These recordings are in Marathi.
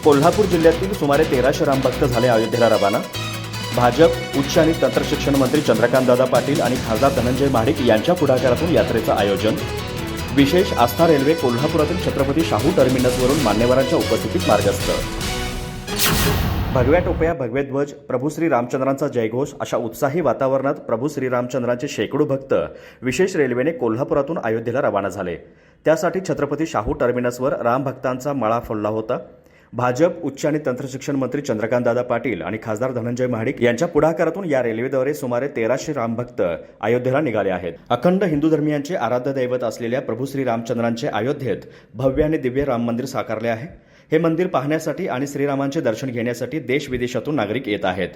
कोल्हापूर जिल्ह्यातील सुमारे 1300 रामभक्त झाले अयोध्येला रवाना। भाजप उच्च आणि तंत्रशिक्षण मंत्री चंद्रकांतदादा पाटील आणि खासदार धनंजय महाडिक यांच्या पुढाकारातून यात्रेचं आयोजन। विशेष आस्था रेल्वे कोल्हापुरातील छत्रपती शाहू टर्मिनसवरून मान्यवरांच्या उपस्थितीत मार्गस्थ। भगव्या टोप्या, भगवे ध्वज, प्रभू श्री रामचंद्रांचा जयघोष अशा उत्साही वातावरणात प्रभू श्रीरामचंद्रांचे शेकडो भक्त विशेष रेल्वेने कोल्हापुरातून अयोध्येला रवाना झाले। त्यासाठी छत्रपती शाहू टर्मिनसवर रामभक्तांचा मळा फुलला होता। भाजप उच्च आणि तंत्रशिक्षण मंत्री चंद्रकांतदादा पाटील आणि खासदार धनंजय महाडिक यांच्या पुढाकारातून या रेल्वेद्वारे सुमारे 1300 रामभक्त अयोध्येला निघाले आहेत। अखंड हिंदू धर्मियांचे आराध्य दैवत असलेल्या प्रभू श्री रामचंद्रांचे अयोध्येत भव्य आणि दिव्य राम मंदिर साकारले आहे। हे मंदिर पाहण्यासाठी आणि श्रीरामांचे दर्शन घेण्यासाठी देश विदेशातून नागरिक येत आहेत।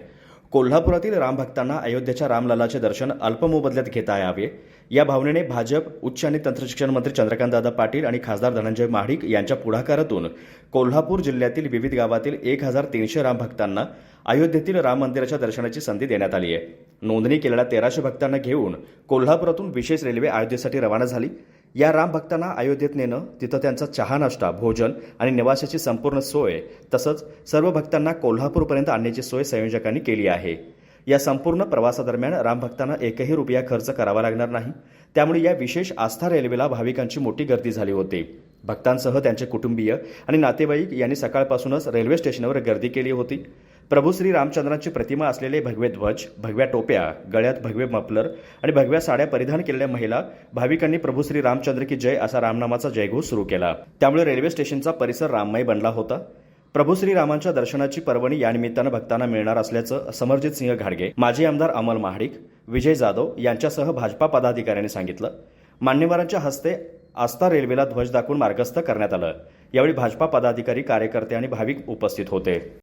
कोल्हापुरातील रामभक्तांना अयोध्येच्या रामललाचे दर्शन अल्पमोबदल्यात घेता यावे या भावनेने भाजप उच्च आणि तंत्रशिक्षण मंत्री चंद्रकांतदादा पाटील आणि खासदार धनंजय महाडिक यांच्या पुढाकारातून कोल्हापूर जिल्ह्यातील विविध गावातील 1300 रामभक्तांना अयोध्येतील राम मंदिराच्या दर्शनाची संधी देण्यात आली आहे। नोंदणी केलेल्या 1300 भक्तांना घेऊन कोल्हापुरातून विशेष रेल्वे अयोध्येसाठी रवाना झाली। या रामभक्तांना अयोध्येत नेणं, तिथं त्यांचा चहा नाश्ता, भोजन आणि निवासाची संपूर्ण सोय तसंच सर्व भक्तांना कोल्हापूरपर्यंत आणण्याची सोय संयोजकांनी केली आहे। या संपूर्ण प्रवासादरम्यान रामभक्तांना एकही रुपया खर्च करावा लागणार नाही। त्यामुळे या विशेष आस्था रेल्वेला भाविकांची मोठी गर्दी झाली होती। भक्तांसह त्यांचे कुटुंबीय आणि नातेवाईक यांनी सकाळपासूनच रेल्वे स्टेशनवर गर्दी केली होती। प्रभू श्री रामचंद्रांची प्रतिमा असलेले भगवे ध्वज, भगव्या टोप्या, गळ्यात भगवे मफलर आणि भगव्या साड्या परिधान केलेल्या महिला भाविकांनी प्रभू श्री रामचंद्र की जय असा रामनामाचा जयघोष सुरू केला। त्यामुळे रेल्वे स्टेशनचा परिसर राममय बनला होता। प्रभू श्रीरामांच्या दर्शनाची पर्वणी या निमित्तानं भक्तांना मिळणार असल्याचं समरजित सिंह घाडगे, माजी आमदार अमल महाडिक, विजय जाधव यांच्यासह भाजपा पदाधिकाऱ्यांनी सांगितलं। मान्यवरांच्या हस्ते आस्था रेल्वेला ध्वज दाखवून मार्गस्थ करण्यात आलं। यावेळी भाजपा पदाधिकारी, कार्यकर्ते आणि भाविक उपस्थित होते।